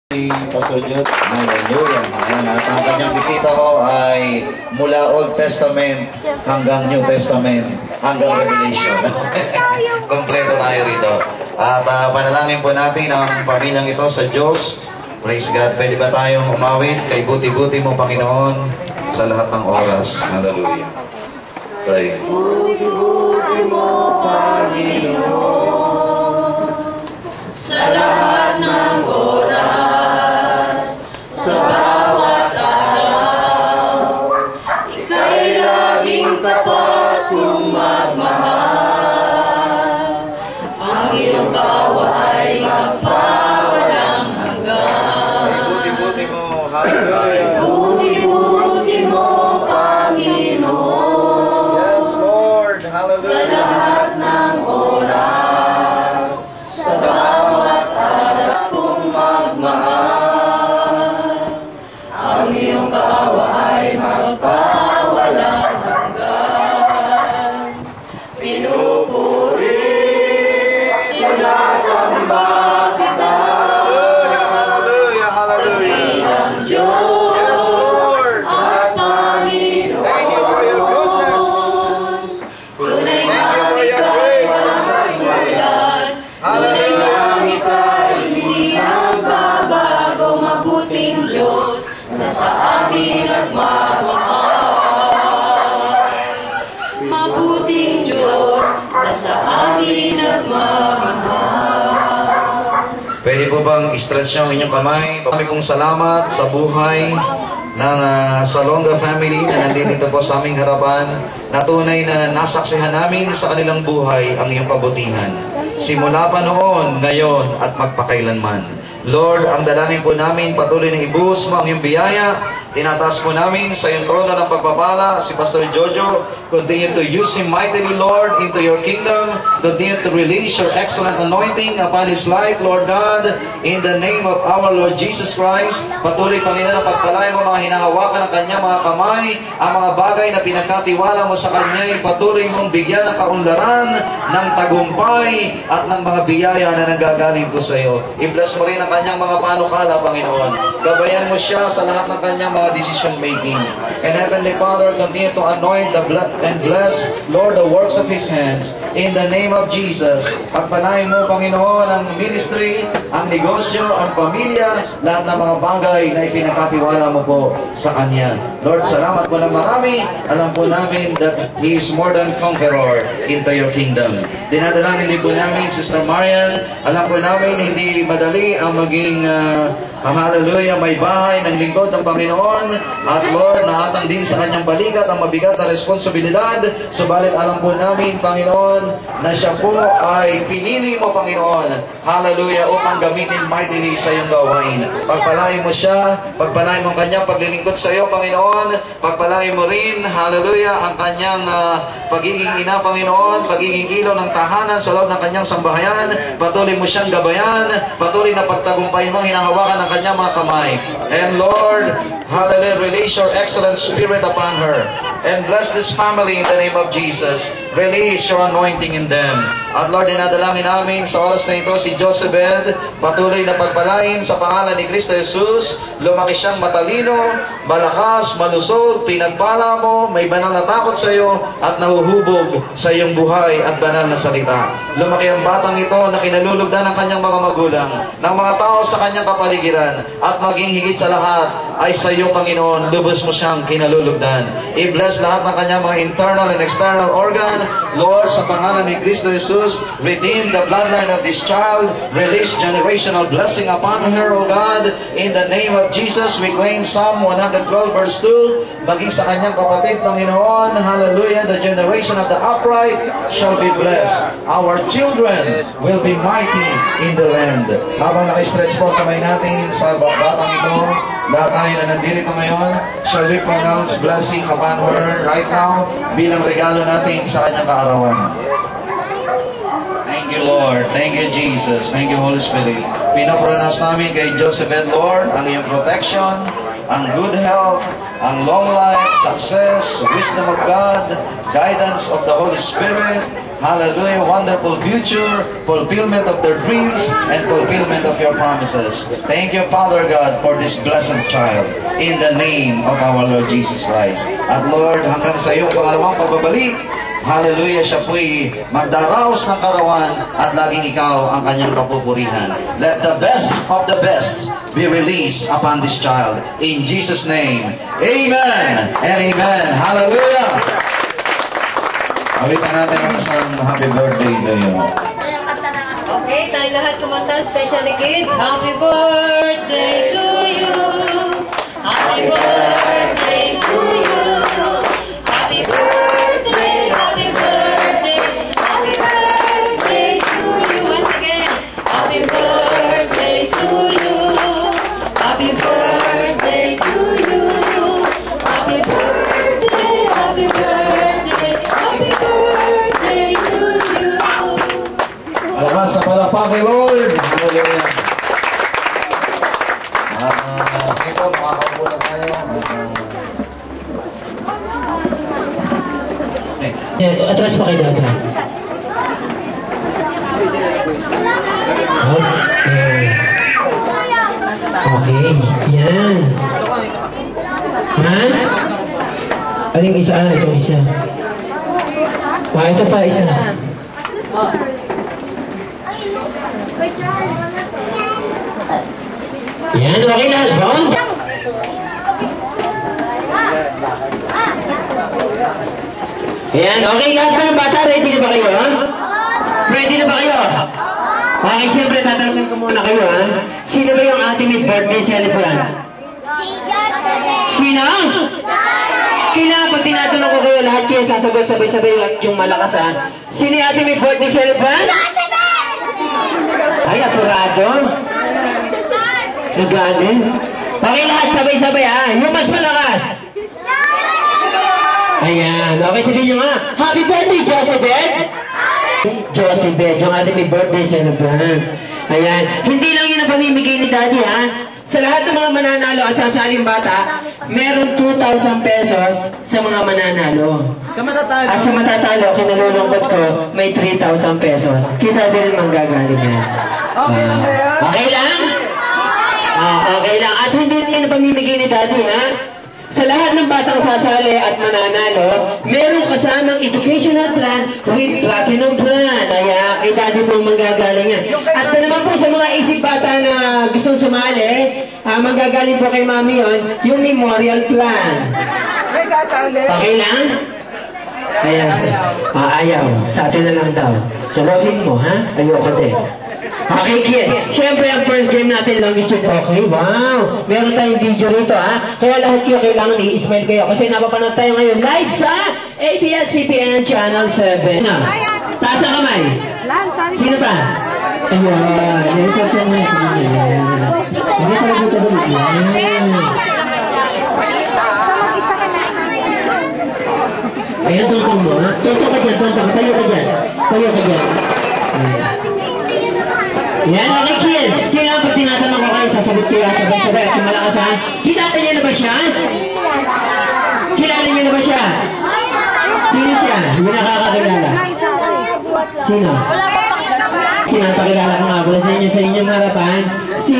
Si Pastor Jude. Hallelujah. Ayan, at ang kanyang bisita ko ay mula Old Testament hanggang New Testament hanggang Revelation. Kompleto tayo rito. At panalangin po natin ang pamilyang ito sa Diyos. Praise God. Pwede ba tayong umawit kay buti-buti mo, Panginoon, sa lahat ng oras. Hallelujah. Pray. Buti-buti mo, Panginoon, sa lahat ng oras, sa bawat araw, ika'y laging tapat kong magmahal. Ang iyong tawa ay magpawalang hanggan. Buti-buti mo, hallelujah. Buti-buti mo, Panginoon, Yes, Lord. sa Hallelujah. lahat ng oras, sa bawat araw kong magmahal. Ang iyong tawa ay magpawalang hanggan. Pinupuri, sinasamba kita, Hallelujah, hallelujah. ang Diyos Yes, Lord. at Panginoon. Thank you for your goodness. Tunay Thank you na for your ika'y grace and mercy. pangasilan. Tunay na ika'y hindi nagbabago. Mabuting Diyos na sa amin nagmamahal. Mabuting Diyos na sa amin nagmamahal. Pwede po bang i-stretch nyo ang inyong kamay? Kami pong salamat sa buhay ng Salonga family na nandito po sa aming harapan, na tunay na nasaksihan namin sa kanilang buhay ang iyong kabutihan. Simula pa noon, ngayon, at magpakailanman. Lord, ang dalangin po namin, patuloy na ibuhos mo ang iyong biyaya. Tinataas po namin sa iyong trono ng pagpapala si Pastor Jojo. Continue to use him mightily, Lord, into your kingdom. Continue to release your excellent anointing upon his life, Lord God, in the name of our Lord Jesus Christ. Patuloy, Panginoon, na pagpalain mo mga hinahawakan ng kanyang mga kamay, ang mga bagay na pinagkatiwala mo sa kanya, patuloy mong bigyan ng kaunlaran, ng tagumpay, at ng mga biyaya na nanggagaling po sa iyo. I-bless mo rin ang kanyang mga panukala, Panginoon. Gabayan mo siya sa lahat ng kanyang mga decision making. And Heavenly Father, continue to anoint the blood and bless, Lord, the works of his hands. In the name of Jesus, pagpalain mo, Panginoon, ang ministry, ang negosyo, ang pamilya, lahat ng mga bagay na ipinakatiwala mo po sa kanya. Lord, salamat po na marami. Alam po namin that he is more than conqueror into your kingdom. Dinadalangin din po namin, Sister Marian. Alam po namin, hindi madali ang maging hallelujah, may bahay ng lingkod ng Panginoon. At Lord, nahatang din sa kanyang balikat ang mabigat na responsibilidad. Subalit alam po namin, Panginoon, na siya po ay pinili mo, Panginoon, hallelujah, upang gamitin mightily sa iyong gawain. Pagpalain mo siya, pagpalain mo ang kanyang paglilingkod sa iyo, Panginoon. Pagpalain mo rin, hallelujah, ang kanyang pagiging ina, Panginoon, pagiging ilaw ng tahanan sa loob ng kanyang sambahayan. Patuloy mo siyang gabayan, patuloy na pagtagumpayin mo ang hinahawakan ng kanyang mga kamay. And Lord, hallelujah, release your excellent spirit upon her. And bless this family in the name of Jesus. Release your anointing in them. At Lord, dinadalangin namin sa oras na ito si Josephine, patuloy na pagpalain sa pangalan ni Kristo Jesus. Lumaki siyang matalino, malakas, malusog, pinagpala mo, may banal na takot sa iyo, at nahuhubog sa iyong buhay at banal na salita. Lumaki ang batang ito na kinalulugdan ng kanyang mga magulang, ng mga tao sa kanyang kapaligiran, at maging higit sa lahat ay sa iyo, Panginoon, lubos mo siyang kinalulugdan. I-bless lahat ng kanyang mga internal and external organ. Lord, sa pangalan ni Kristo Jesus, redeem the bloodline of this child. Release generational blessing upon her, O God. In the name of Jesus, we claim Psalm 112 verse 2. Maging sa kanyang kapatid, Panginoon, hallelujah, the generation of the upright shall be blessed. Our children will be mighty in the land. Habang naka-stretch po kamay natin sa batang ito, lahat tayo na nandito ngayon, shall we pronounce blessing upon her right now bilang regalo natin sa kanyang kaarawan. Thank you, Lord. Thank you, Jesus. Thank you, Holy Spirit. Pinapronounce namin kay Josephine, Lord, ang iyong protection, ang good health, ang long life, success, wisdom of God, guidance of the Holy Spirit, hallelujah, wonderful future, fulfillment of their dreams, and fulfillment of your promises. Thank you, Father God, for this blessed child. In the name of our Lord Jesus Christ. At Lord, hanggang sa iyong pangalawang pagbabalik, hallelujah, siya po'y magdaraos ng karawan at laging ikaw ang kanyang kapupurihan. Let the best of the best be released upon this child. In Jesus' name, amen and amen. Hallelujah! Awitan natin ang isang happy birthday ngayon. Okay, tayo lahat kumanta, especially kids. Happy birthday to you. Happy birthday to you. Happy birthday, happy birthday, happy birthday to you. Once again, happy birthday to you. Happy birthday to you. Happy birthday, happy birthday, happy birthday to you. Alamas sa palapake, Lord. Hallelujah. Sige po, makakaupo na tayo. Atras pa kayo, atras. Okay. Okay, yan. Ha? Aling isa? Ito isa. Ito pa, isa. Yan, okay na, Bon? Yan, okay lahat ba ng bata? Ready na ba kayo, ha? Ready na ba kayo? Okay, siyempre tatanungin ko muna kayo, ha? Sino ba yung ultimate birthday celebrant? Sino? Kailangan pag tinatanong ko kayo, lahat kayo sasagot sabay-sabay at yung malakas, ha? Sino yung ultimate birthday celebrant? Ay, apurado. Naganin. Okay, lahat sabay-sabay, ha? Yung mas malakas. Ayan. Okay, sabihin nyo nga. Happy birthday, Josephette! Josephette, yung ating may birthday celebrant. Ayan. Hindi lang yun ang pamimigay ni Daddy, ha? Sa lahat ng mga mananalo at sasaling bata, meron 2,000 pesos sa mga mananalo. At sa matatalo, kinalulungkot ko, may 3,000 pesos. Kita din manggagaling yan. Okay lang? Okay lang. At hindi lang yun ang pamimigay ni Daddy, ha? Sa lahat ng batang sasali at mananalo, merong kasamang educational plan with platinum plan. Kaya kay Daddy po manggagaling yan. At naman po sa mga isip bata na gustong sumali, manggagaling po kay Mami yon, yung memorial plan. Okay lang? Ayan. Ayaw. Sa atin na lang daw. Salogin mo, ha? Ayoko din. Okay, kid. Siyempre, ang first game natin, longest yun. Okay, wow. Meron tayong video rito, ha? Kaya lahat kayo kailangan i-smile kayo. Kasi napapanood tayo ngayon live sa ABS-CBN Channel 7. Taas ang kamay. Sino pa? Ayan. Ayan po siya ngayon. Ayan, tuntong mo, ha? Tuntong ka dyan, tuntong ka. Tayo ka dyan. Tayo ka dyan. Yan, okay kids. Kailangan pag tinatanong ko kayo, sasagot kayo sabay-sabay at malakas, ha? Kilala niyo na ba siya? Kilala niyo na ba siya? Sino siya? Hindi nakakakilala. Sino? Kinapakilala ko nga pala sa inyo, sa inyong harapan. Si